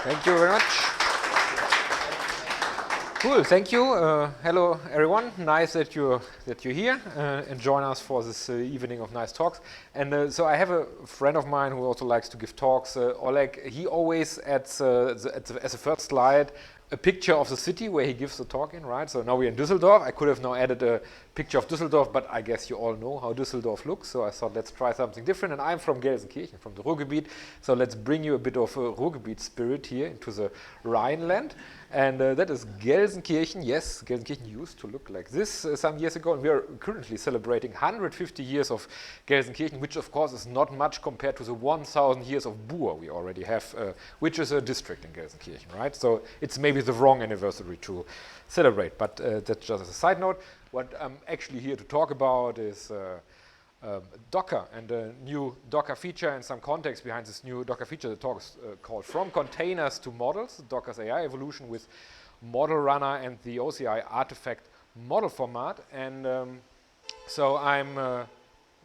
Thank you very much. Cool, thank you. Hello, everyone. Nice that you're here and join us for this evening of nice talks. And so I have a friend of mine who also likes to give talks, Oleg. He always adds, as a first slide, a picture of the city where he gives the talk in, right? So now we're in Düsseldorf. I could have now added a picture of Düsseldorf, but I guess you all know how Düsseldorf looks. So I thought let's try something different. And I'm from Gelsenkirchen, from the Ruhrgebiet. So let's bring you a bit of Ruhrgebiet spirit here into the Rhineland. And that is Gelsenkirchen. Yes, Gelsenkirchen used to look like this some years ago. And we are currently celebrating 150 years of Gelsenkirchen, which of course is not much compared to the 1,000 years of Buhr we already have, which is a district in Gelsenkirchen, right? So it's maybe the wrong anniversary to celebrate, but that's just as a side note. What I'm actually here to talk about is Docker and a new Docker feature and some context behind this new Docker feature. The talk is called From Containers to Models, Docker's AI Evolution with Model Runner and the OCI Artifact model format. And so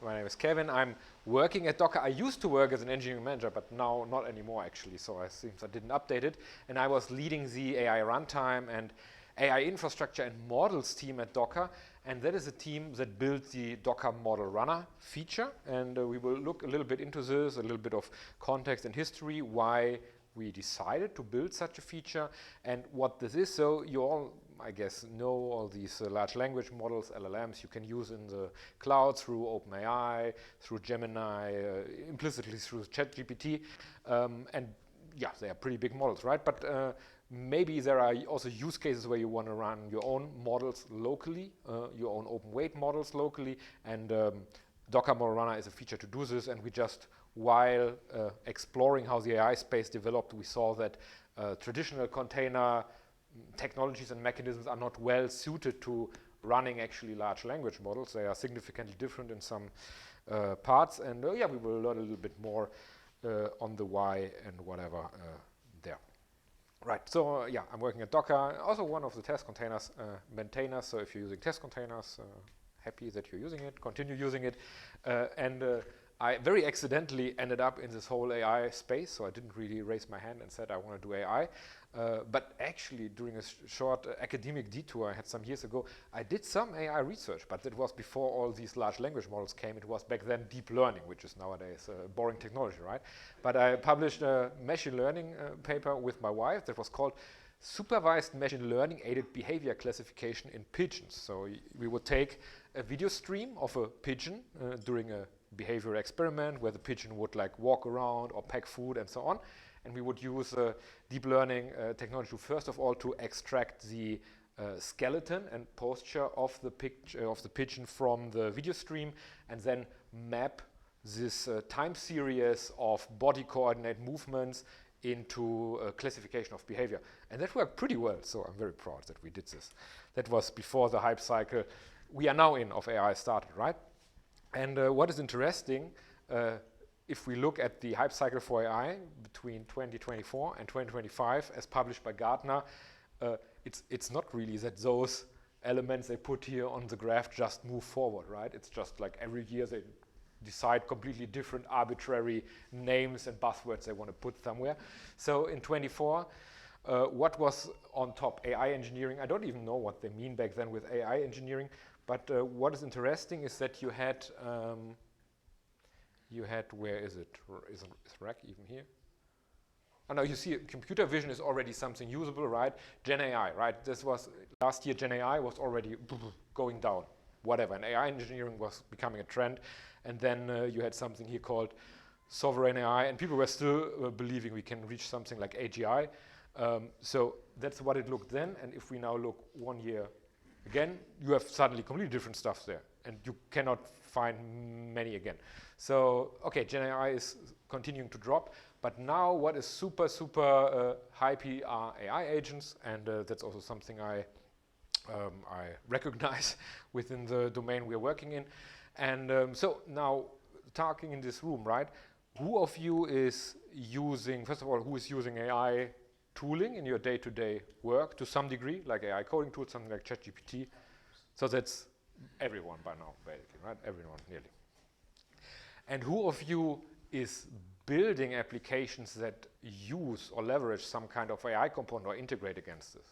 my name is Kevin. I'm working at Docker. I used to work as an engineering manager, but now not anymore actually, so it seems I didn't update it. And I was leading the AI runtime and AI infrastructure and models team at Docker. And that is a team that built the Docker Model Runner feature. And we will look a little bit into this, a little bit of context and history, why we decided to build such a feature and what this is. So you all, I guess, know all these large language models, LLMs, you can use in the cloud through OpenAI, through Gemini, implicitly through ChatGPT. And yeah, they are pretty big models, right? But maybe there are also use cases where you want to run your own models locally, your own open weight models locally, and Docker Model Runner is a feature to do this. And we just, while exploring how the AI space developed, we saw that traditional container technologies and mechanisms are not well suited to running actually large language models. They are significantly different in some parts. And yeah, we will learn a little bit more on the why and whatever there. Right, so yeah, I'm working at Docker, also one of the test containers maintainers. So if you're using test containers, happy that you're using it, continue using it. And I very accidentally ended up in this whole AI space, so I didn't really raise my hand and said I want to do AI. But actually, during a short academic detour I had some years ago, I did some AI research, but that was before all these large language models came. It was back then deep learning, which is nowadays boring technology, right? But I published a machine learning paper with my wife that was called Supervised Machine Learning Aided Behavior Classification in Pigeons. So we would take a video stream of a pigeon during a behavior experiment where the pigeon would like walk around or peck food and so on. And we would use deep learning technology first of all to extract the skeleton and posture of the pigeon from the video stream, and then map this time series of body coordinate movements into a classification of behavior. And that worked pretty well, so I'm very proud that we did this. That was before the hype cycle we are now in of AI started, right? And what is interesting, if we look at the hype cycle for AI between 2024 and 2025, as published by Gartner, it's not really that those elements they put here on the graph just move forward, right? It's just like every year they decide completely different arbitrary names and buzzwords they want to put somewhere. So in 24, what was on top? AI engineering. I don't even know what they mean back then with AI engineering, but what is interesting is that you had, where is it? Is RAC even here? Oh no, you see computer vision is already something usable, right? GenAI, right? This was, last year GenAI was already going down, whatever. And AI engineering was becoming a trend. And then you had something here called sovereign AI, and people were still believing we can reach something like AGI. So that's what it looked then. And if we now look 1 year again, you have suddenly completely different stuff there, and you cannot find many again. So, okay, GenAI is continuing to drop, but now what is super, super hypey are AI agents, and that's also something I recognize within the domain we're working in. And so now, talking in this room, right, who of you is using, first of all, who is using AI tooling in your day-to-day work to some degree, like AI coding tools, something like ChatGPT? So that's everyone by now, basically, right? Everyone, nearly. And who of you is building applications that use or leverage some kind of AI component or integrate against this?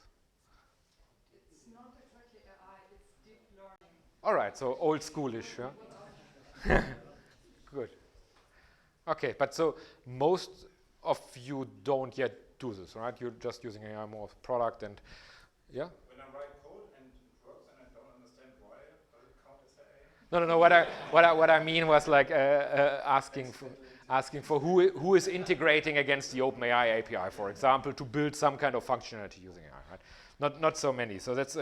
It's not exactly AI, it's deep learning. All right, so old schoolish, yeah? Good. Okay, but so most of you don't yet do this, right? You're just using AI more as a product and, yeah? When I write code and it works and I don't understand why, does it count as AI? No. What I mean was like asking for who is integrating against the OpenAI API, for example, to build some kind of functionality using AI, right? Not so many. So that's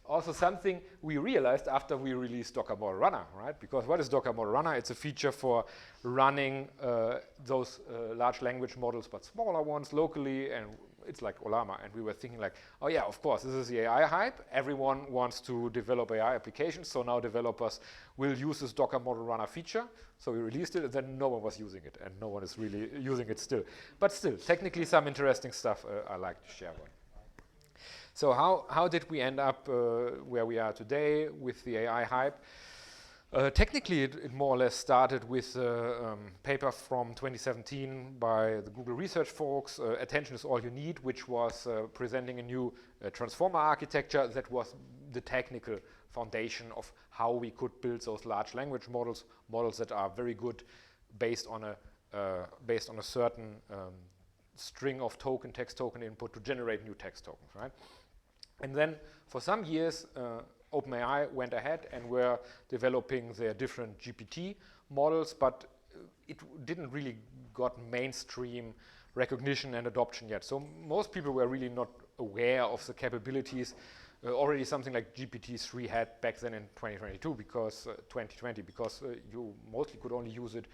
also something we realized after we released Docker Model Runner, right? Because what is Docker Model Runner? It's a feature for running those large language models, but smaller ones locally, and it's like llama. And we were thinking like, oh yeah, of course, this is the AI hype. Everyone wants to develop AI applications, so now developers will use this Docker Model Runner feature. So we released it, and then no one was using it, and no one is really using it still. But still, technically some interesting stuff I like to share about. So how did we end up where we are today with the AI hype? Technically, it more or less started with a paper from 2017 by the Google research folks, Attention is All You Need, which was presenting a new transformer architecture that was the technical foundation of how we could build those large language models that are very good based on a certain string of text token input to generate new text tokens, right? And then for some years, OpenAI went ahead and were developing their different GPT models, but it didn't really got mainstream recognition and adoption yet. So most people were really not aware of the capabilities already something like GPT-3 had back then in 2020 because you mostly could only use it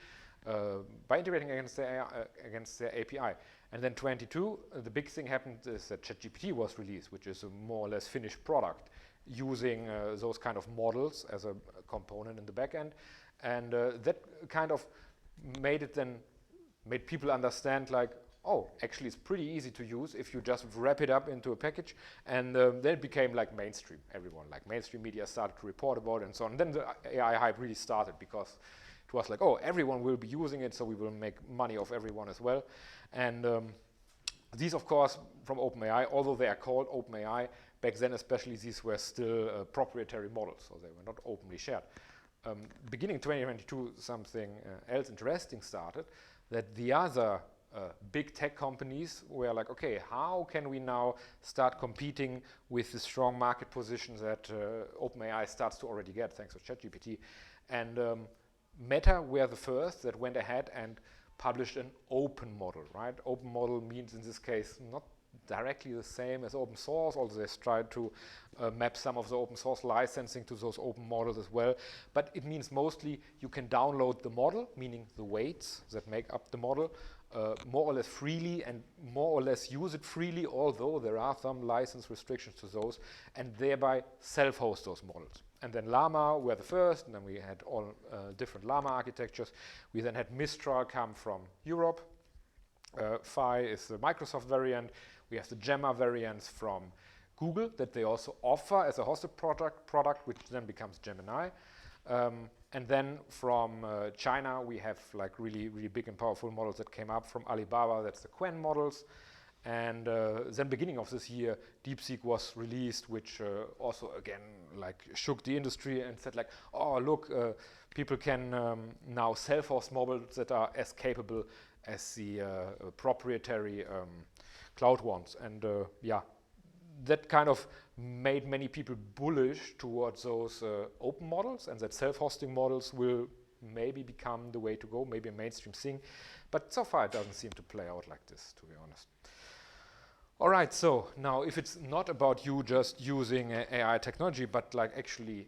by integrating against the API. And then 22, the big thing happened is that ChatGPT was released, which is a more or less finished product using those kind of models as a component in the backend. And that kind of made people understand like, oh, actually it's pretty easy to use if you just wrap it up into a package. And then it became like mainstream. Everyone, like mainstream media started to report about it and so on. And then the AI hype really started because it was like, oh, everyone will be using it, so we will make money off everyone as well. And these, of course, from OpenAI, although they are called OpenAI, back then especially these were still proprietary models, so they were not openly shared. Beginning 2022, something else interesting started, that the other big tech companies were like, okay, how can we now start competing with the strong market position that OpenAI starts to already get thanks to ChatGPT? And Meta were the first that went ahead and published an open model, right? Open model means in this case not directly the same as open source, although they tried to map some of the open source licensing to those open models as well. But it means mostly you can download the model, meaning the weights that make up the model, more or less freely and more or less use it freely, although there are some license restrictions to those, and thereby self-host those models. And then Llama were the first, and then we had all different Llama architectures. We then had Mistral come from Europe. Phi is the Microsoft variant. We have the Gemma variants from Google that they also offer as a hosted product, which then becomes Gemini. And then from China, we have like really, really big and powerful models that came up from Alibaba. That's the Qwen models. And then beginning of this year, DeepSeek was released, which also again like shook the industry and said like, oh look, people can now self-host models that are as capable as the proprietary cloud ones. And yeah, that kind of made many people bullish towards those open models, and that self-hosting models will maybe become the way to go, maybe a mainstream thing. But so far it doesn't seem to play out like this, to be honest. All right, so now if it's not about you just using AI technology, but like actually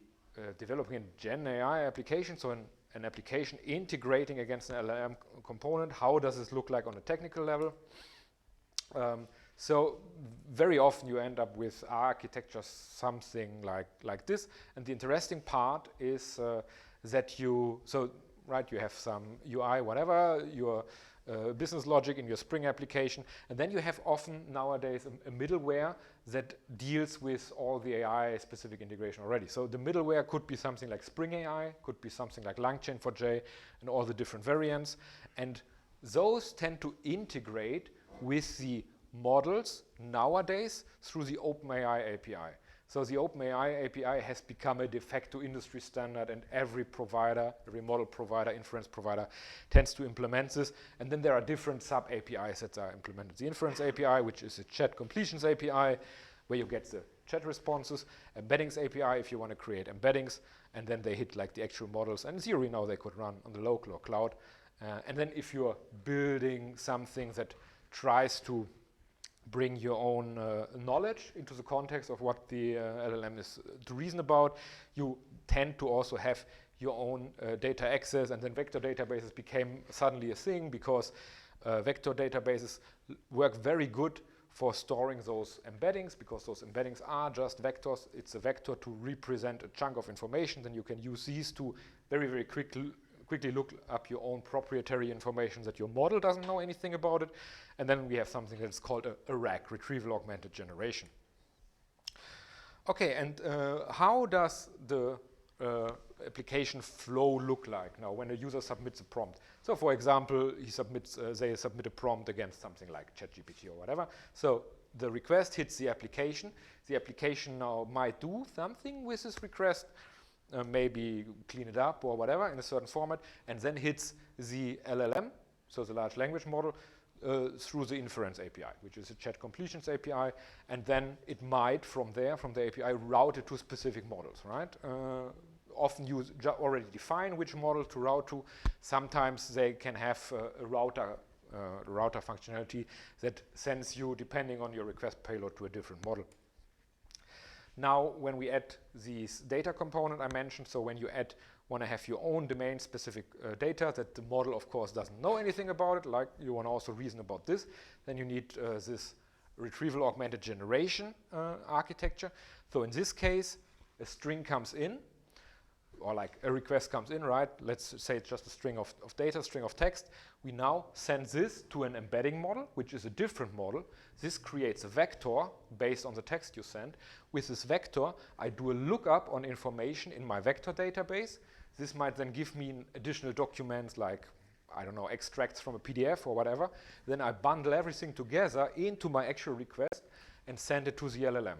developing a GenAI application, so an application integrating against an LLM component, how does this look like on a technical level? So very often you end up with architecture something like this. And the interesting part is that you have some UI, whatever, your business logic in your Spring application, and then you have often nowadays a middleware that deals with all the AI-specific integration already. So the middleware could be something like Spring AI, could be something like LangChain4j, and all the different variants. And those tend to integrate with the models nowadays through the OpenAI API. So the OpenAI API has become a de facto industry standard, and every provider, every model provider, inference provider tends to implement this. And then there are different sub-APIs that are implemented. The inference API, which is a chat completions API, where you get the chat responses, embeddings API if you want to create embeddings, and then they hit like the actual models. And in theory now they could run on the local or cloud. And then if you're building something that tries to bring your own knowledge into the context of what the LLM is to reason about, you tend to also have your own data access, and then vector databases became suddenly a thing because vector databases work very good for storing those embeddings, because those embeddings are just vectors. It's a vector to represent a chunk of information. Then you can use these to very, very quickly look up your own proprietary information that your model doesn't know anything about it. And then we have something that's called a RAG, Retrieval Augmented Generation. Okay, and how does the application flow look like now when a user submits a prompt? So for example, he submits, they submit a prompt against something like ChatGPT or whatever. So the request hits the application. The application now might do something with this request, maybe clean it up or whatever in a certain format, and then hits the LLM, so the large language model, through the inference API, which is a chat completions API, and then it might, from there, from the API, route it to specific models, right? Often you already define which model to route to. Sometimes they can have a router functionality that sends you, depending on your request payload, to a different model. Now, when we add these data component I mentioned, so when you want to have your own domain-specific data that the model, of course, doesn't know anything about it, like you want to also reason about this, then you need this retrieval augmented generation architecture. So in this case, a string comes in, or like a request comes in, right? Let's say it's just a string of data, string of text. We now send this to an embedding model, which is a different model. This creates a vector based on the text you send. With this vector, I do a lookup on information in my vector database. This might then give me additional documents like, I don't know, extracts from a PDF or whatever. Then I bundle everything together into my actual request and send it to the LLM.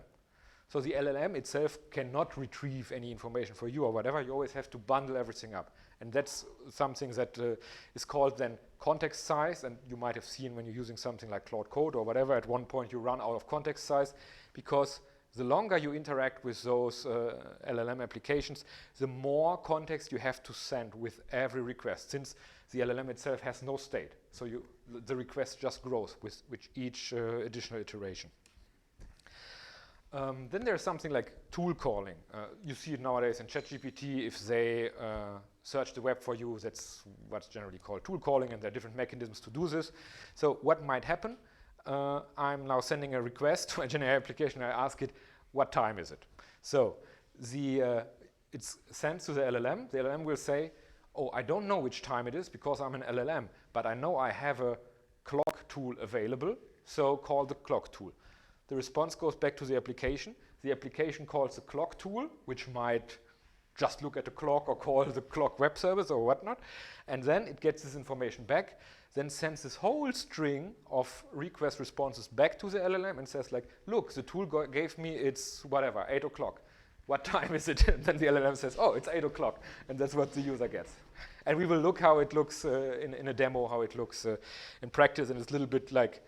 So the LLM itself cannot retrieve any information for you or whatever. You always have to bundle everything up. And that's something that is called then context size. And you might have seen when you're using something like Claude Code or whatever, at one point you run out of context size, because the longer you interact with those LLM applications, the more context you have to send with every request, since the LLM itself has no state. So the request just grows with each additional iteration. Then there's something like tool calling. You see it nowadays in ChatGPT. If they search the web for you, that's what's generally called tool calling, and there are different mechanisms to do this. So what might happen? I'm now sending a request to a GenAI application. I ask it, what time is it? So it's sent to the LLM. The LLM will say, oh, I don't know which time it is because I'm an LLM, but I know I have a clock tool available, so call the clock tool. The response goes back to the application. The application calls the clock tool, which might just look at the clock or call the clock web service or whatnot. And then it gets this information back, then sends this whole string of request responses back to the LLM and says like, look, the tool gave me it's whatever, 8 o'clock. What time is it? And then the LLM says, oh, it's 8 o'clock. And that's what the user gets. And we will look how it looks in a demo, how it looks in practice. And it's a little bit like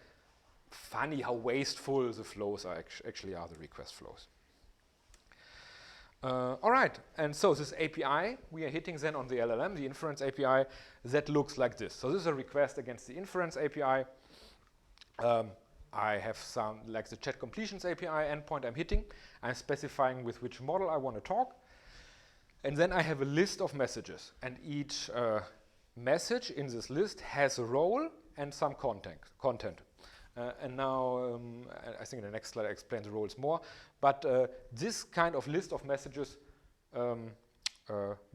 funny how wasteful the flows are actually are, the request flows. All right, and so this API we are hitting then on the LLM, the inference API, that looks like this. So this is a request against the inference API. I have some, like the chat completions API endpoint I'm hitting. I'm specifying with which model I want to talk. And then I have a list of messages. And each message in this list has a role and some content. And now, I think in the next slide I explain the roles more. But this kind of list of messages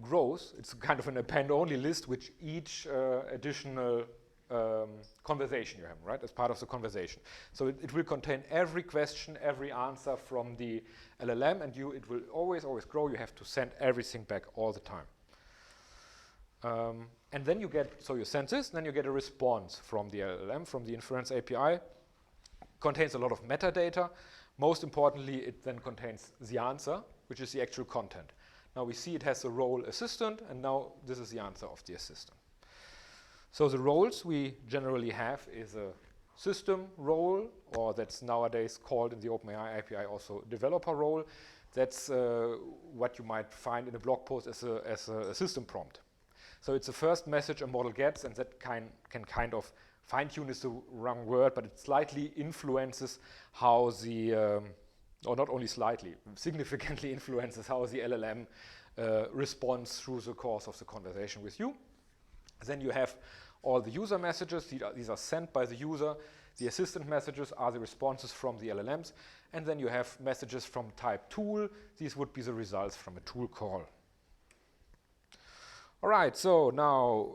grows. It's kind of an append-only list, which each additional conversation you have, right, as part of the conversation. So it will contain every question, every answer from the LLM, and it will always grow. You have to send everything back all the time. And then you get, so you send this, then you get a response from the LLM, from the inference API. Contains a lot of metadata. Most importantly, it then contains the answer, which is the actual content. Now we see it has a role assistant, and now this is the answer of the assistant. So the roles we generally have is a system role, or that's nowadays called in the OpenAI API also developer role. That's what you might find in a blog post as a system prompt. So it's the first message a model gets, and that can kind of fine-tune is the wrong word, but it slightly influences how the, or not only slightly, significantly influences how the LLM responds through the course of the conversation with you. Then you have all the user messages. These are sent by the user. The assistant messages are the responses from the LLMs. And then you have messages from type tool. These would be the results from a tool call. All right, so now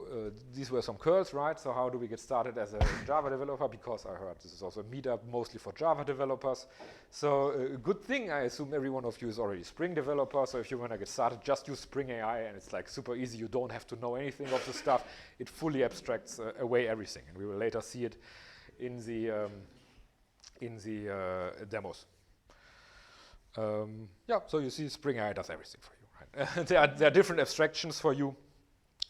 these were some curls, right? So how do we get started as a Java developer? Because I heard this is also a meetup mostly for Java developers. So a good thing, I assume every one of you is already Spring developer. So if you want to get started, just use Spring AI, and it's like super easy. You don't have to know anything of the stuff. It fully abstracts away everything, and we will later see it in the demos. Yeah, so you see Spring AI does everything for you, right? there are different abstractions for you.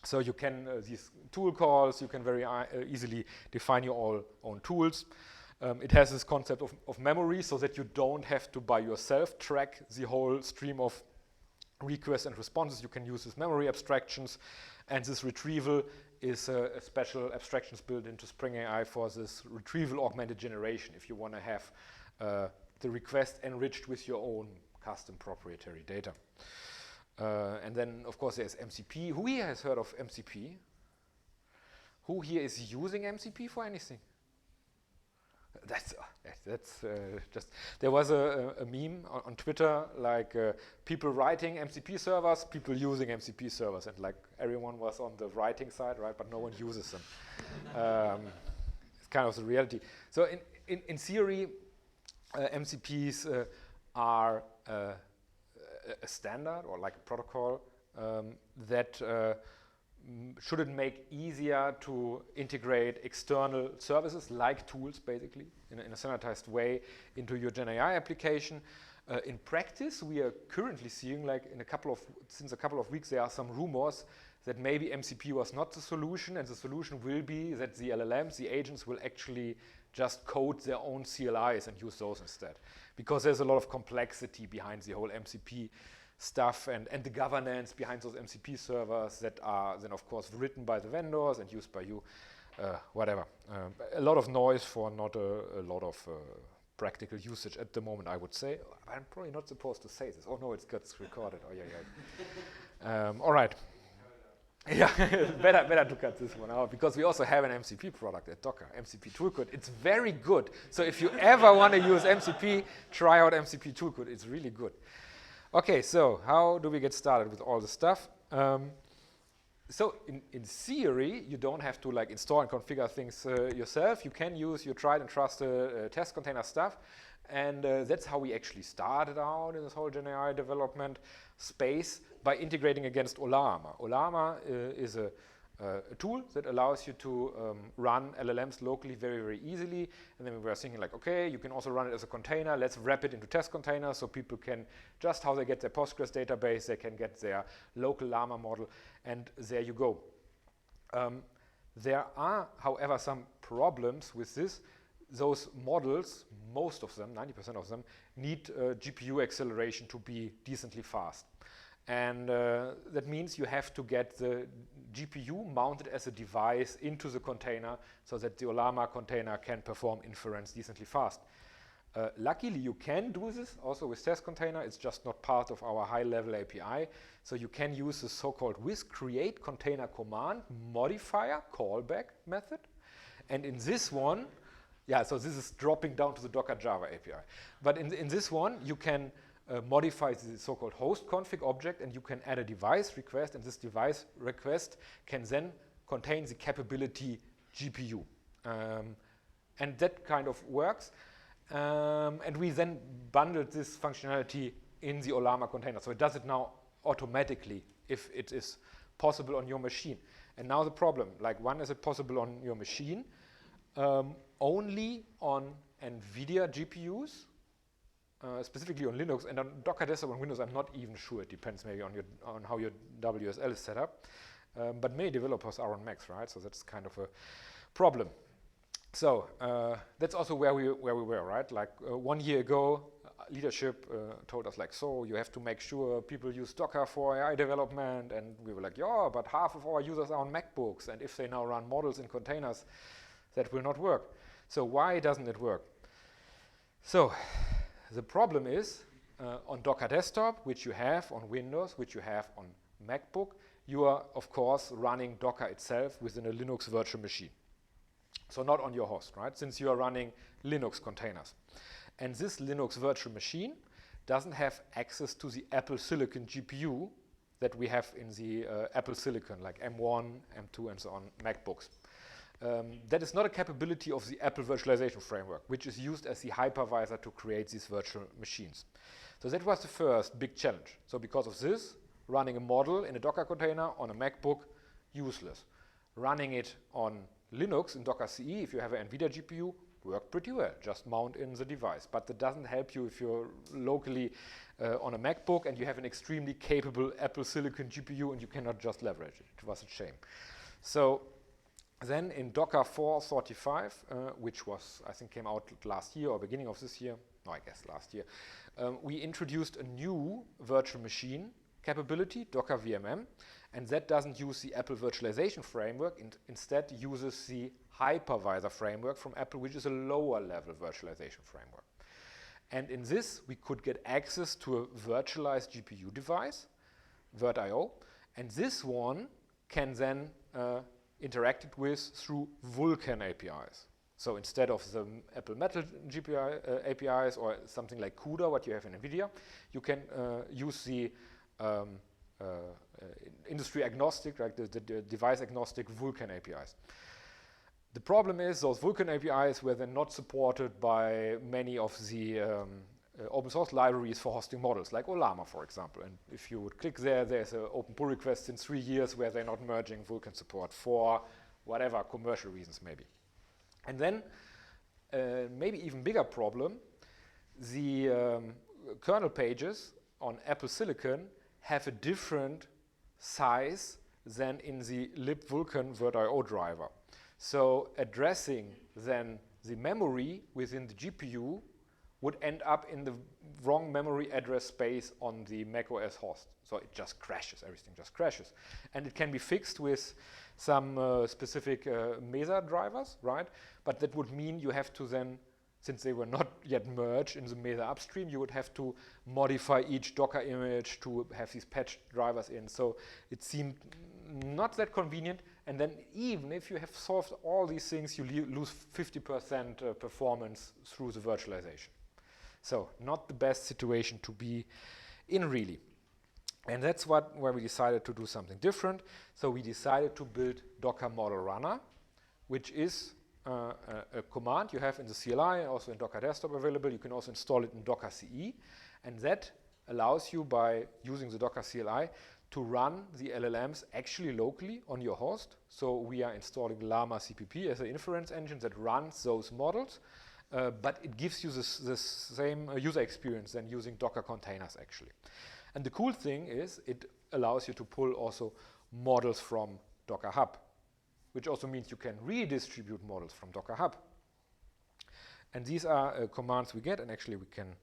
So you can, these tool calls, you can very easily define your own tools. It has this concept of memory, so that you don't have to, by yourself, track the whole stream of requests and responses. You can use these memory abstractions, and this retrieval is a special abstractions built into Spring AI for this retrieval augmented generation, if you want to have the request enriched with your own custom proprietary data. And then, of course, there's MCP. Who here has heard of MCP? Who here is using MCP for anything? That's just, there was a meme on Twitter, like people writing MCP servers, people using MCP servers, and like everyone was on the writing side, right? But no one uses them. It's kind of the reality. So in theory, MCPs are a standard or like a protocol that should it make easier to integrate external services like tools, basically, in a standardized way into your GenAI application. In practice, we are currently seeing, like since a couple of weeks, there are some rumors that maybe MCP was not the solution, and the solution will be that the LLMs, the agents, will actually just code their own CLIs and use those instead. Because there's a lot of complexity behind the whole MCP stuff and the governance behind those MCP servers that are then, of course, written by the vendors and used by you, whatever. A lot of noise for not a lot of practical usage at the moment, I would say. I'm probably not supposed to say this. Oh, no, it gets recorded. Oh, yeah. All right. Yeah, better to cut this one out, because we also have an MCP product at Docker, MCP Toolkit. It's very good. So if you ever want to use MCP, try out MCP Toolkit. It's really good. Okay, so how do we get started with all the stuff? So in theory, you don't have to like install and configure things yourself. You can use your tried and trusted test container stuff. And that's how we actually started out in this whole GenAI development space, by integrating against Llama. Llama is a tool that allows you to run LLMs locally very, very easily. And then we were thinking like, okay, you can also run it as a container. Let's wrap it into test containers so people can, just how they get their Postgres database, they can get their local Llama model, and there you go. There are, however, some problems with this. Those models, most of them, 90% of them, need GPU acceleration to be decently fast. And that means you have to get the GPU mounted as a device into the container so that the Llama container can perform inference decently fast. Luckily, you can do this also with test container. It's just not part of our high-level API. So you can use the so-called with create container command modifier callback method. And in this one, yeah, so this is dropping down to the Docker Java API. But in this one, you can modify the so-called host config object, and you can add a device request, and this device request can then contain the capability GPU. And that kind of works. And we then bundled this functionality in the Llama container. So it does it now automatically if it is possible on your machine. And now the problem, like one, is it possible on your machine? Only on NVIDIA GPUs, specifically on Linux, and on Docker Desktop on Windows, I'm not even sure. It depends maybe on how your WSL is set up. But many developers are on Macs, right? So that's kind of a problem. So that's also where we were, right? Like 1 year ago, leadership told us like, so you have to make sure people use Docker for AI development, and we were like, yeah, but half of our users are on MacBooks, and if they now run models in containers, that will not work. So why doesn't it work? So the problem is on Docker Desktop, which you have on Windows, which you have on MacBook, you are, of course, running Docker itself within a Linux virtual machine. So not on your host, right? Since you are running Linux containers. And this Linux virtual machine doesn't have access to the Apple Silicon GPU that we have in the Apple Silicon, like M1, M2, and so on MacBooks. That is not a capability of the Apple virtualization framework, which is used as the hypervisor to create these virtual machines. So that was the first big challenge. So because of this, running a model in a Docker container on a MacBook, useless. Running it on Linux in Docker CE, if you have an NVIDIA GPU, worked pretty well. Just mount in the device. But that doesn't help you if you're locally on a MacBook and you have an extremely capable Apple Silicon GPU and you cannot just leverage it. It was a shame. So then in Docker 4.35, which was, I think, came out last year or beginning of this year, no, I guess last year, we introduced a new virtual machine capability, Docker VMM, and that doesn't use the Apple virtualization framework, instead uses the hypervisor framework from Apple, which is a lower level virtualization framework. And in this, we could get access to a virtualized GPU device, VirtIO, and this one can then interacted with through Vulkan APIs. So instead of the Apple Metal GPU APIs or something like CUDA, what you have in NVIDIA, you can use the industry agnostic, like the device agnostic Vulkan APIs. The problem is those Vulkan APIs were then not supported by many of the open source libraries for hosting models, like llama, for example. And if you would click there, there's an open pull request in 3 years where they're not merging Vulkan support for whatever commercial reasons maybe. And then, maybe even bigger problem, the kernel pages on Apple Silicon have a different size than in the libvulkan VirtIO driver. So addressing then the memory within the GPU would end up in the wrong memory address space on the macOS host. So it just crashes, everything just crashes. And it can be fixed with some specific Mesa drivers, right? But that would mean you have to then, since they were not yet merged in the Mesa upstream, you would have to modify each Docker image to have these patch drivers in. So it seemed not that convenient. And then even if you have solved all these things, you lose 50% performance through the virtualization. So not the best situation to be in, really. And that's where we decided to do something different. So we decided to build Docker Model Runner, which is a command you have in the CLI, also in Docker Desktop available. You can also install it in Docker CE. And that allows you, by using the Docker CLI, to run the LLMs actually locally on your host. So we are installing llama.cpp as an inference engine that runs those models. But it gives you this same user experience than using Docker containers, actually. And the cool thing is it allows you to pull also models from Docker Hub, which also means you can redistribute models from Docker Hub. And these are commands we get, and actually we can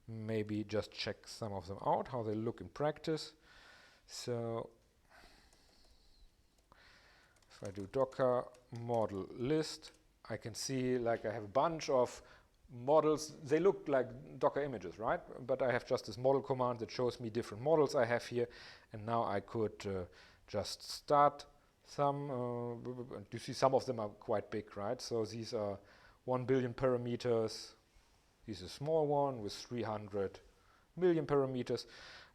maybe just check some of them out, how they look in practice. So if I do Docker model list, I can see like I have a bunch of models. They look like Docker images, right? But I have just this model command that shows me different models I have here. And now I could just start some. You see some of them are quite big, right? So these are 1 billion parameters. This is a small one with 300 million parameters,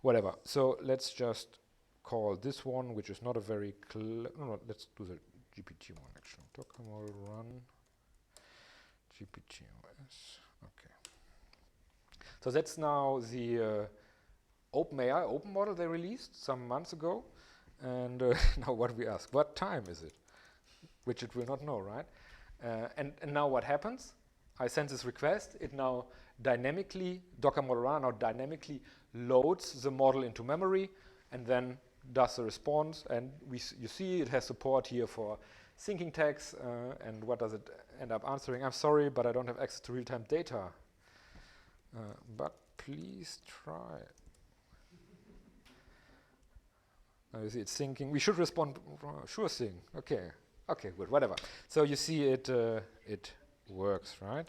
whatever. So let's just call this one, which is not a very no, let's do the GPT one actually. Docker model run GPTOS. Okay. So that's now the OpenAI open model they released some months ago. And now what we ask, what time is it? Which it will not know, right? And now what happens? I send this request. It now dynamically, Docker model runner now dynamically loads the model into memory and then does the response. And you see it has support here for syncing tags. And what does it end up answering? I'm sorry, but I don't have access to real-time data. But please try. Now you see it's syncing. We should respond, sure thing. Okay, good, whatever. So you see it works, right?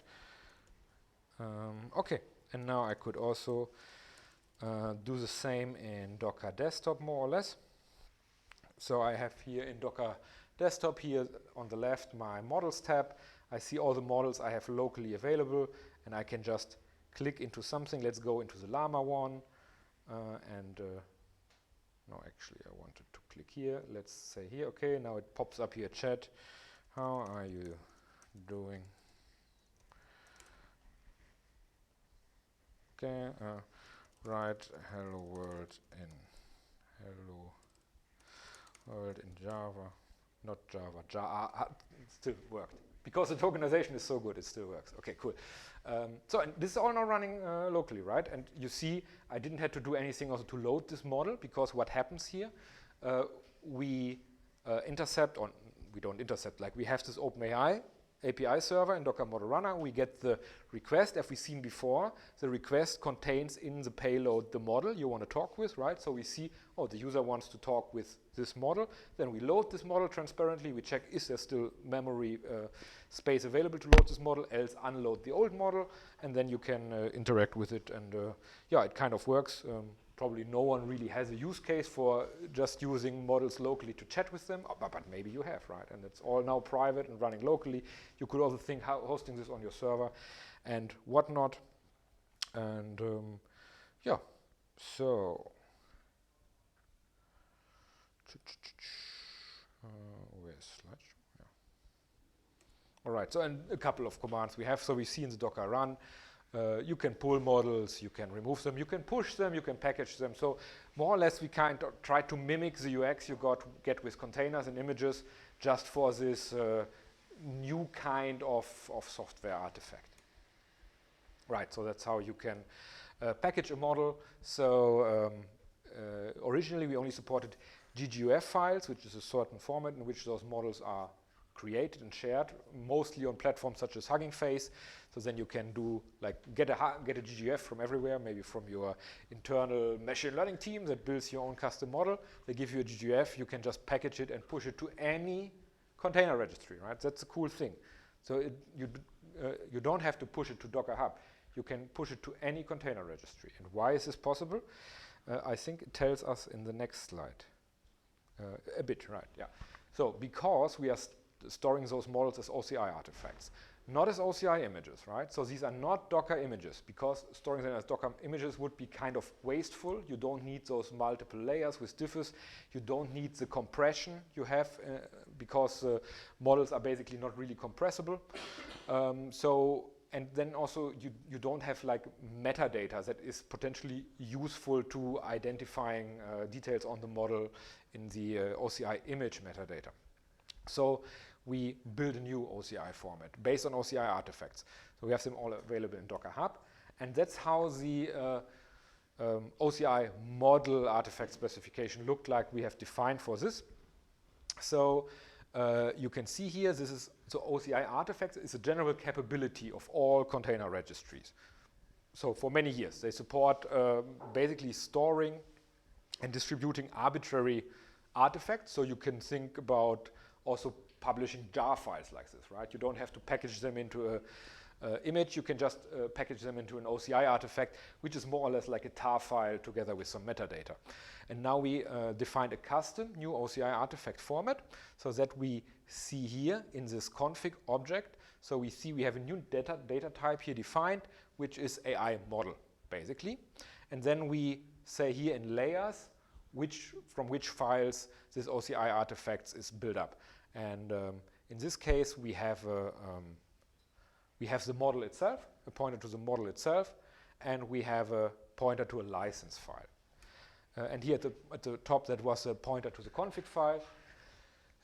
Okay, and now I could also do the same in Docker Desktop, more or less. So I have here in Docker Desktop here on the left my Models tab. I see all the models I have locally available, and I can just click into something. Let's go into the llama one, no, actually, I wanted to click here. Let's say here, okay, now it pops up here, chat. How are you doing? Okay, write hello world in Java, not Java, Java, it still worked. Because the tokenization is so good, it still works. Okay, cool. So and this is all now running locally, right? And you see, I didn't have to do anything also to load this model, because what happens here, we intercept, or we don't intercept, like we have this OpenAI API server in Docker Model Runner. We get the request, as we've seen before. The request contains in the payload the model you want to talk with, right? So we see, oh, the user wants to talk with this model. Then we load this model transparently. We check, is there still memory space available to load this model, else unload the old model, and then you can interact with it. And yeah, it kind of works. Probably no one really has a use case for just using models locally to chat with them, but maybe you have, right? And it's all now private and running locally. You could also think how hosting this on your server and whatnot. And yeah, so where's slideshow? Yeah. All right, so and a couple of commands we have. So we see in the Docker run, you can pull models, you can remove them, you can push them, you can package them. So more or less we kind of try to mimic the UX you get with containers and images just for this new kind of software artifact. Right, so that's how you can package a model. So originally we only supported GGUF files, which is a certain format in which those models are created and shared, mostly on platforms such as Hugging Face. So then you can do like get a GGF from everywhere, maybe from your internal machine learning team that builds your own custom model. They give you a GGF, you can just package it and push it to any container registry, right? That's a cool thing. So you don't have to push it to Docker Hub. You can push it to any container registry. And why is this possible? I think it tells us in the next slide. A bit, right, yeah. So because we are storing those models as OCI artifacts, not as OCI images, right? So these are not Docker images, because storing them as Docker images would be kind of wasteful. You don't need those multiple layers with diffs. You don't need the compression you have because models are basically not really compressible. And then also you don't have like metadata that is potentially useful to identifying details on the model in the OCI image metadata. So we build a new OCI format based on OCI artifacts. So we have them all available in Docker Hub. And that's how the OCI model artifact specification looked like we have defined for this. So you can see here, this is, so OCI artifacts is a general capability of all container registries. So for many years, they support basically storing and distributing arbitrary artifacts. So you can think about also publishing jar files like this, right? You don't have to package them into an image. You can just package them into an OCI artifact, which is more or less like a tar file together with some metadata. And now we defined a custom new OCI artifact format so that we see here in this config object. So we see we have a new data type here defined, which is AI model, basically. And then we say here in layers from which files this OCI artifacts is built up. And in this case, we have the model itself, a pointer to the model itself, and we have a pointer to a license file. And here at the top, that was a pointer to the config file.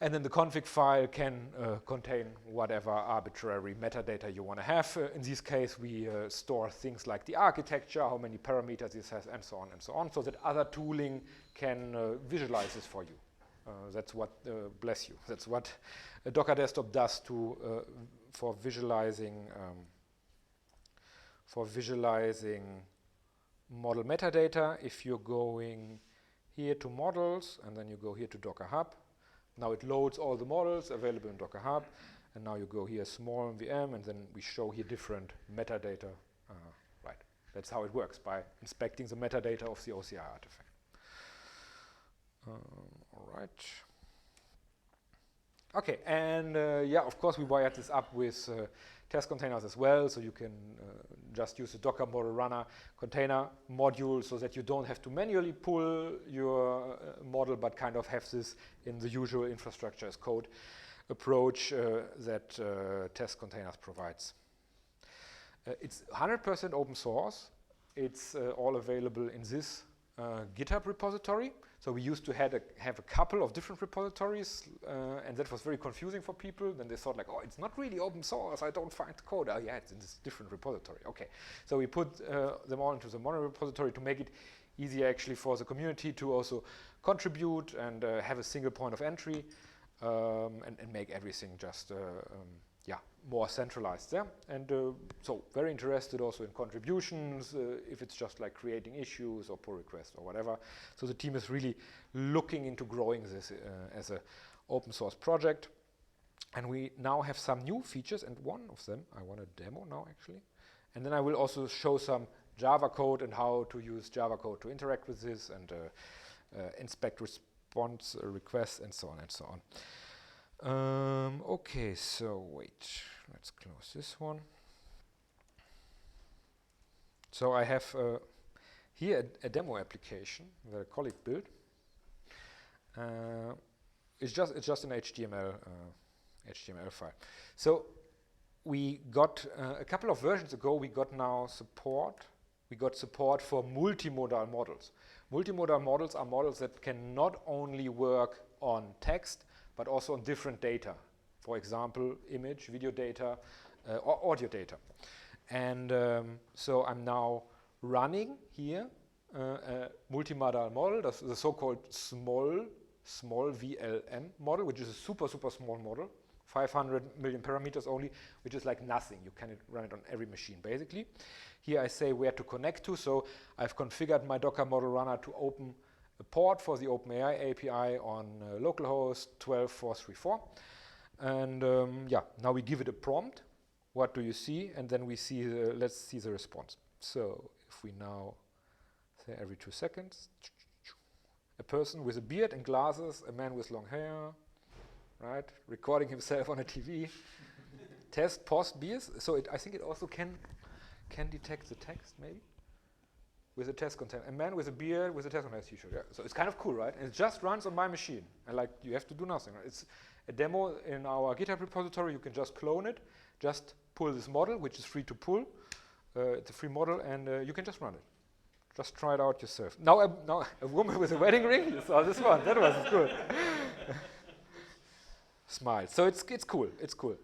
And then the config file can contain whatever arbitrary metadata you want to have. In this case, we store things like the architecture, how many parameters this has, and so on, so that other tooling can visualize this for you. That's what, bless you, that's what a Docker desktop does for visualizing model metadata. If you're going here to models, and then you go here to Docker Hub, now it loads all the models available in Docker Hub, and now you go here small VM, and then we show here different metadata. Right, that's how it works, by inspecting the metadata of the OCI artifact. All right. Okay, and yeah, of course we wired this up with test containers as well, so you can just use the Docker model runner container module so that you don't have to manually pull your model, but kind of have this in the usual infrastructure as code approach that test containers provides. It's 100% open source. It's all available in this GitHub repository. So we used to have a couple of different repositories, and that was very confusing for people. Then they thought like, oh, it's not really open source, I don't find the code. Oh yeah, it's in this different repository. Okay, so we put them all into the mono repository to make it easier actually for the community to also contribute and have a single point of entry, and make everything just yeah, more centralized there. And so very interested also in contributions, if it's just like creating issues or pull requests or whatever. So the team is really looking into growing this as an open source project. And we now have some new features, and one of them I want to demo now actually. And then I will also show some Java code and how to use Java code to interact with this and inspect response requests and so on and so on. Okay, so wait, let's close this one. So I have here a demo application that a colleague built. It's just an HTML file. So we got a couple of versions ago. We got support for multimodal models. Multimodal models are models that can not only work on text, but also on different data. For example, image, video data, or audio data. And so I'm now running here a multimodal model, the so-called small VLM model, which is a super small model, 500 million parameters only, which is like nothing. You can run it on every machine, basically. Here I say where to connect to, so I've configured my Docker model runner to open a port for the OpenAI API on localhost 12.434. And yeah, now we give it a prompt. What do you see? And then we see, let's see the response. So if we now say every 2 seconds, a person with a beard and glasses, a man with long hair, right, recording himself on a TV, test post beers. So I think it also can detect the text, maybe, with a test container. A man with a beard with a test container t-shirt. Yeah. So it's kind of cool, right? And it just runs on my machine. And like, you have to do nothing. Right? It's a demo in our GitHub repository. You can just clone it, just pull this model, which is free to pull. It's a free model, and you can just run it. Just try it out yourself. Now a woman with a wedding ring. You saw this one. That was cool. Smile. So it's cool. It's cool.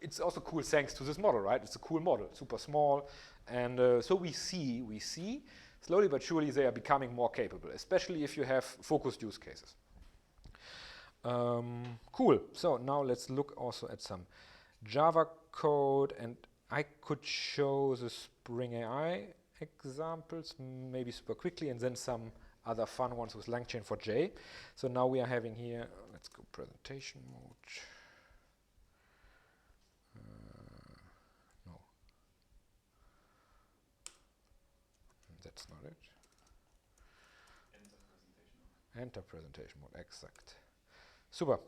It's also cool thanks to this model, right? It's a cool model, super small. And so we see, slowly but surely they are becoming more capable, especially if you have focused use cases. Cool. So now let's look also at some Java code, and I could show the Spring AI examples maybe super quickly, and then some other fun ones with LangChain4j. So now we are having here, let's go presentation mode. No, that's not it. Enter presentation mode, exact. Super.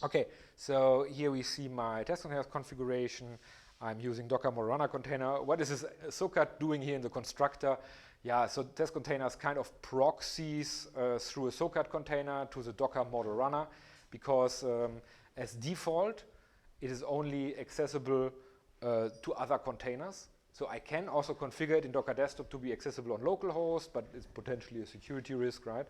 Okay, so here we see my test containers configuration. I'm using Docker model runner container. What is this SOCAT doing here in the constructor? Yeah, so test containers kind of proxies through a SOCAT container to the Docker model runner, because as default, it is only accessible to other containers. So I can also configure it in Docker Desktop to be accessible on localhost, but it's potentially a security risk, right?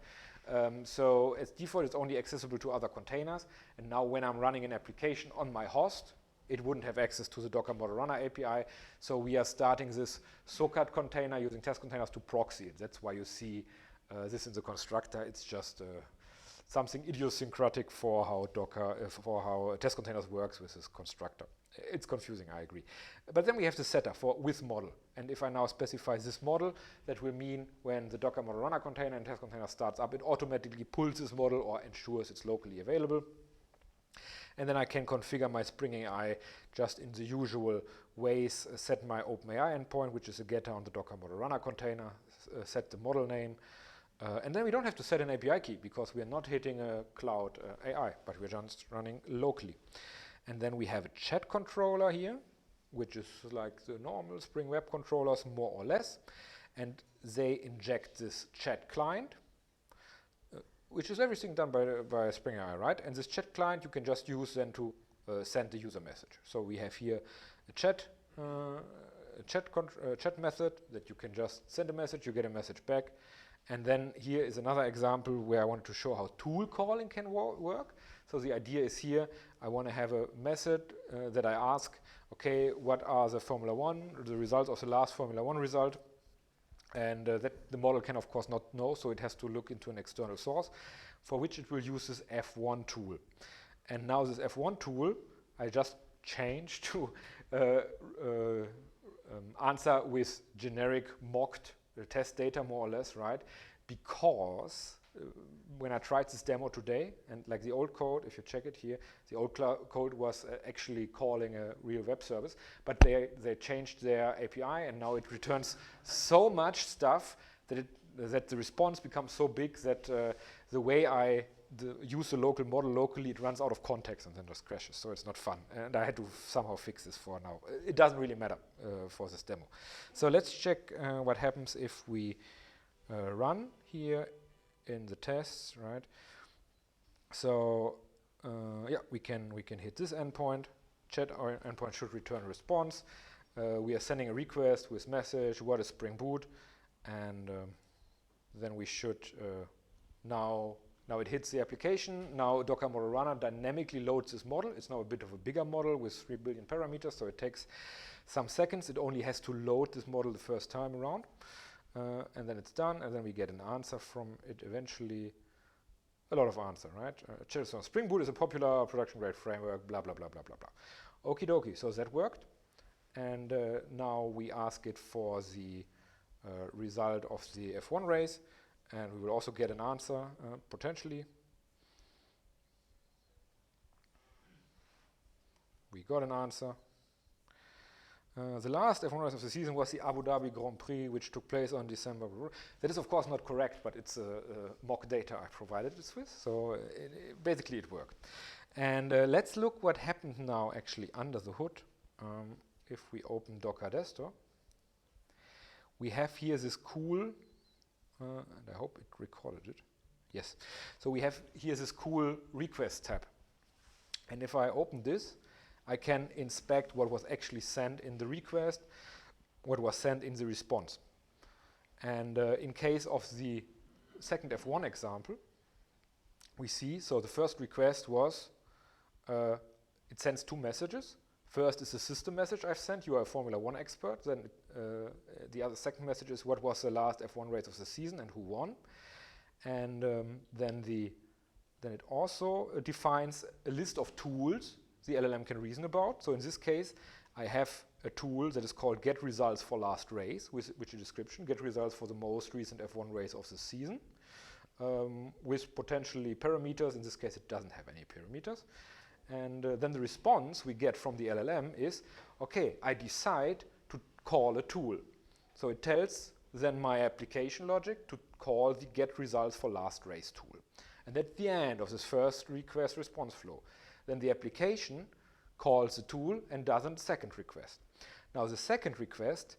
So as default, it's only accessible to other containers. And now when I'm running an application on my host, it wouldn't have access to the Docker Model Runner API. So we are starting this socat container using test containers to proxy it. That's why you see this in the constructor. It's just something idiosyncratic for how Docker, for how test containers works with this constructor. It's confusing, I agree. But then we have the setter for with model. And if I now specify this model, that will mean when the Docker Model Runner container and test container starts up, it automatically pulls this model or ensures it's locally available. And then I can configure my Spring AI just in the usual ways, set my OpenAI endpoint, which is a getter on the Docker Model Runner container, set the model name. And then we don't have to set an API key because we are not hitting a cloud AI, but we're just running locally. And then we have a chat controller here, which is like the normal Spring Web controllers, more or less. And they inject this chat client, which is everything done by Spring AI, right? And this chat client you can just use then to send the user message. So we have here a chat method that you can just send a message, you get a message back. And then here is another example where I want to show how tool calling can work. So the idea is here, I want to have a method that I ask, okay, what are the the results of the last Formula 1 result? And that the model can, of course, not know, so it has to look into an external source, for which it will use this F1 tool. And now this F1 tool, I just changed to answer with generic mocked test data, more or less, right? Because when I tried this demo today, and like the old code, if you check it here, the old code was actually calling a real web service, but they changed their API, and now it returns so much stuff that the response becomes so big that the way I use the local model locally, it runs out of context and then just crashes. So it's not fun. And I had to somehow fix this for now. It doesn't really matter for this demo. So let's check what happens if we run here in the tests, right? So yeah, we can hit this endpoint. Chat endpoint should return a response. We are sending a request with message, what is Spring Boot? And then we should now it hits the application. Now Docker Model Runner dynamically loads this model. It's now a bit of a bigger model with 3 billion parameters, so it takes some seconds. It only has to load this model the first time around. And then it's done, and then we get an answer from it eventually. A lot of answer, right? So Spring Boot is a popular production-grade framework, blah, blah, blah, blah, blah, blah. Okie dokie, so that worked. And now we ask it for the result of the F1 race. And we will also get an answer, potentially. We got an answer. The last F1 race of the season was the Abu Dhabi Grand Prix, which took place on December. That is, of course, not correct, but it's mock data I provided this with. So basically, it worked. And let's look what happened now, actually, under the hood. If we open Docker Desktop, we have here this cool, and I hope it recorded it. Yes. So we have here this cool request tab. And if I open this, I can inspect what was actually sent in the request, what was sent in the response. And in case of the second F1 example, we see, so the first request was, it sends 2 messages. First is the system message I've sent, you are a Formula 1 expert. Then the second message is what was the last F1 race of the season and who won. And then it also defines a list of tools the LLM can reason about. So in this case, I have a tool that is called get results for last race, with a description, get results for the most recent F1 race of the season, with potentially parameters. In this case, it doesn't have any parameters. And then the response we get from the LLM is, okay, I decide to call a tool. So it tells then my application logic to call the get results for last race tool. And at the end of this first request response flow, then the application calls the tool and does a second request. Now the second request,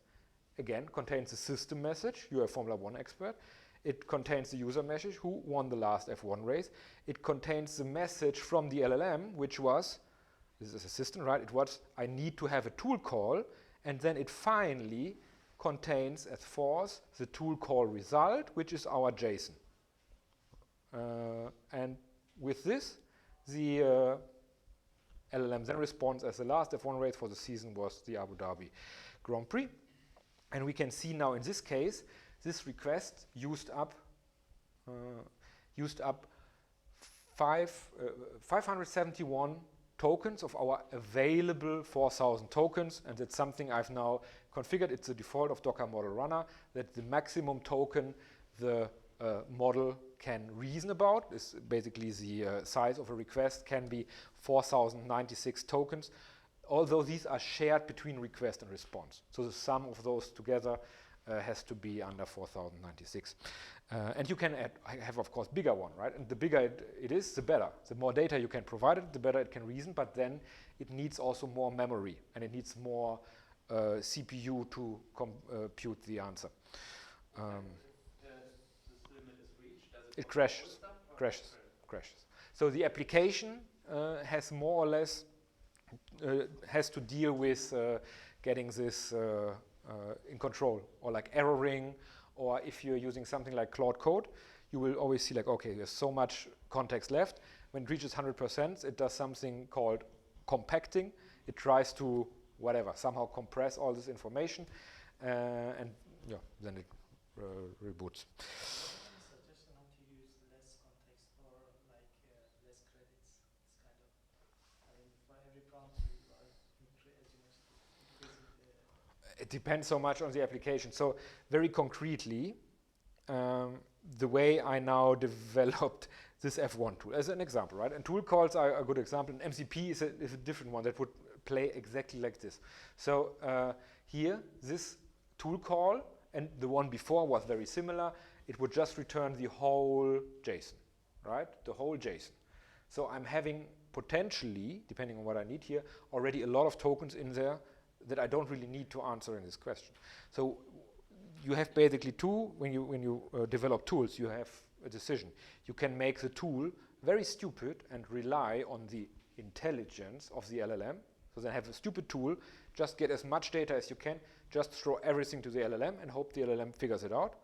again, contains the system message, you're a Formula 1 expert. It contains the user message, who won the last F1 race. It contains the message from the LLM, which was, this is a system, right? It was, I need to have a tool call, and then it finally contains as false the tool call result, which is our JSON. And with this, the LLM then responds as the last F1 race for the season was the Abu Dhabi Grand Prix. And we can see now in this case, this request used up 571 tokens of our available 4,000 tokens, and that's something I've now configured. It's the default of Docker Model Runner that the maximum token the model can reason about is basically the size of a request can be 4,096 tokens, although these are shared between request and response. So the sum of those together has to be under 4,096. And you can have, of course, bigger one, right? And the bigger it is, the better. The more data you can provide it, the better it can reason, but then it needs also more memory, and it needs more CPU to compute the answer. If the limit is reached, does it crashes. So the application has more or less has to deal with getting this in control, or like erroring, or if you're using something like Claude Code, you will always see like, okay, there's so much context left. When it reaches 100%, it does something called compacting. It tries to, whatever, somehow compress all this information, and yeah, then it reboots. Suggestion how to use less context or like less credits. It's kind of, I mean, for every prompt you are increasing it depends so much on the application. So very concretely, the way I now developed this F1 tool as an example, right? And tool calls are a good example. And MCP is a different one that would play exactly like this. So here, this tool call and the one before was very similar. It would just return the whole JSON, right? The whole JSON. So I'm having potentially, depending on what I need here, already a lot of tokens in there that I don't really need to answer in this question. So you have basically two, when you develop tools, you have a decision. You can make the tool very stupid and rely on the intelligence of the LLM. So then have a stupid tool, just get as much data as you can, just throw everything to the LLM and hope the LLM figures it out.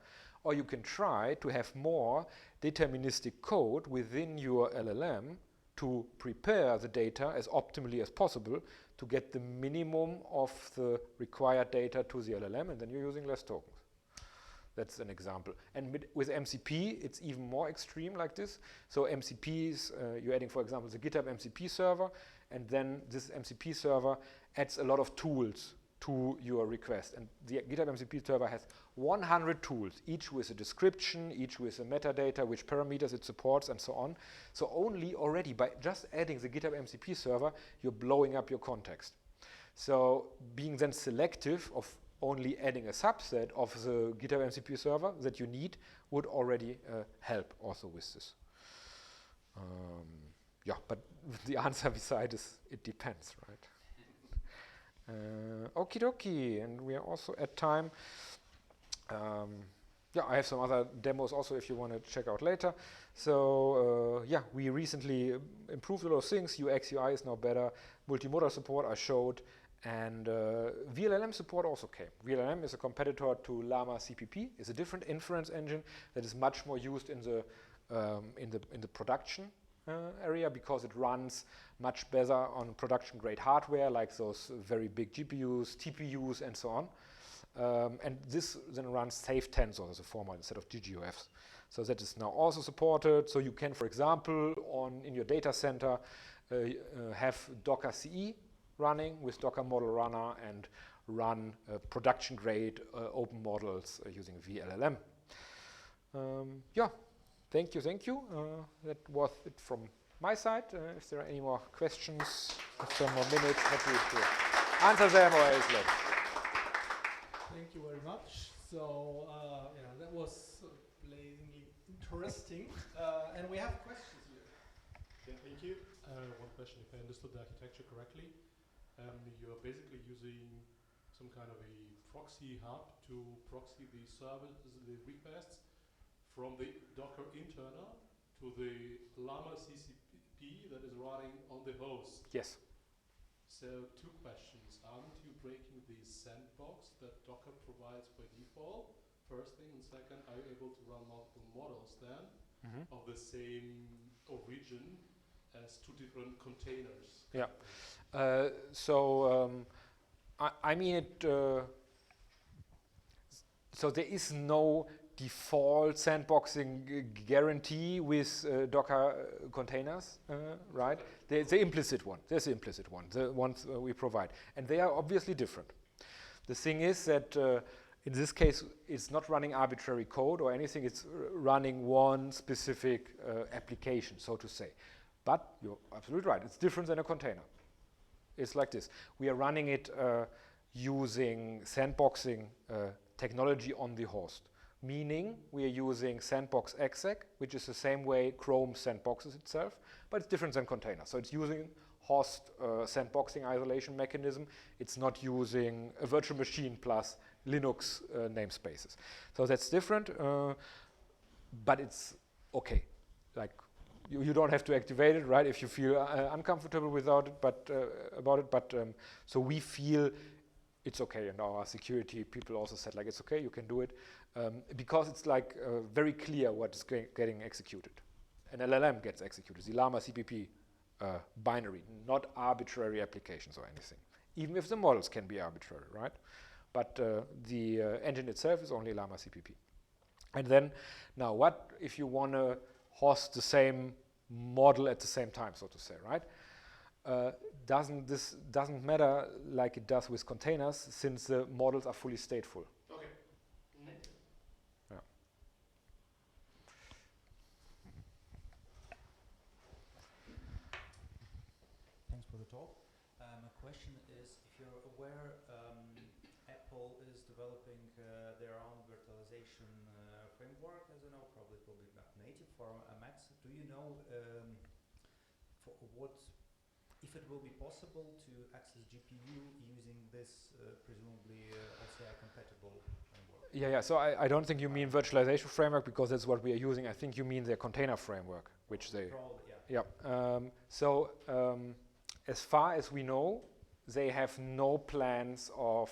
Or you can try to have more deterministic code within your LLM to prepare the data as optimally as possible to get the minimum of the required data to the LLM, and then you're using less tokens. That's an example. And with MCP, it's even more extreme like this. So MCPs, you're adding, for example, the GitHub MCP server, and then this MCP server adds a lot of tools to your request. And the GitHub MCP server has 100 tools, each with a description, each with a metadata, which parameters it supports, and so on. So only already by just adding the GitHub MCP server, you're blowing up your context. So being then selective of only adding a subset of the GitHub MCP server that you need would already help also with this. Yeah, but the answer beside is it depends, right? Okie dokie, and we are also at time. Yeah, I have some other demos also if you want to check out later. So yeah, we recently improved a lot of things. UX, UI is now better. Multimodal support I showed, and VLLM support also came. VLLM is a competitor to llama.cpp. It's a different inference engine that is much more used in the production area because it runs much better on production grade hardware like those very big GPUs, TPUs, and so on. And this then runs safe tensor as a format instead of GGOFs. So that is now also supported. So you can, for example, in your data center, have Docker CE running with Docker Model Runner and run production grade open models using VLLM. Yeah. Thank you. That was it from my side. If there are any more questions, some more minutes, happy to answer them or else later. Thank you very much. So, yeah, that was blazingly interesting. And we have questions here. Yeah, thank you. One question, if I understood the architecture correctly, you're basically using some kind of a proxy hub to proxy the services, the requests, from the Docker internal to the llama.cpp that is running on the host. Yes. So 2 questions. aren't you breaking the sandbox that Docker provides by default? First thing, and second, are you able to run multiple models then of the same origin as two different containers? Yeah. I mean it. So there is no default sandboxing guarantee with Docker containers, right? There's the implicit one. There's the implicit one, the ones we provide, and they are obviously different. The thing is that in this case, it's not running arbitrary code or anything. It's running one specific application, so to say. But you're absolutely right. It's different than a container. It's like this. We are running it using sandboxing technology on the host. Meaning we are using sandbox exec, which is the same way Chrome sandboxes itself, but it's different than container. So it's using host sandboxing isolation mechanism. It's not using a virtual machine plus Linux namespaces. So that's different, but it's okay. Like you don't have to activate it, right? If you feel uncomfortable without it, but about it. But so we feel it's okay, and our security people also said like it's okay, you can do it, because it's like very clear what is getting executed. An LLM gets executed, the llama.cpp binary, not arbitrary applications or anything. Even if the models can be arbitrary, right? But the engine itself is only llama.cpp. And then, now what if you want to host the same model at the same time, so to say, right? Doesn't matter like it does with containers, since the models are fully stateful. Okay. Yeah. Thanks for the talk. My question is, if you're aware, Apple is developing their own virtualization framework, as you know, probably it will be not native for Macs. Do you know if it will be possible to access GPU using this presumably OCI compatible framework? Yeah. So I don't think you mean virtualization framework, because that's what we are using. I think you mean their container framework, which they. Probably, yeah. Yeah. As far as we know, they have no plans of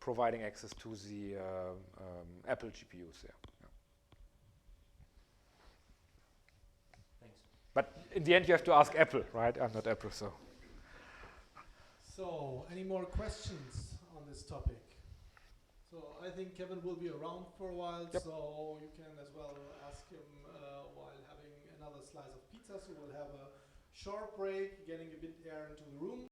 providing access to the Apple GPUs there. Yeah. Thanks. But in the end, you have to ask Apple, right? I'm not Apple, so. So, any more questions on this topic? So, I think Kevin will be around for a while, Yep. so you can as well ask him while having another slice of pizza. So, we'll have a short break, getting a bit air into the room.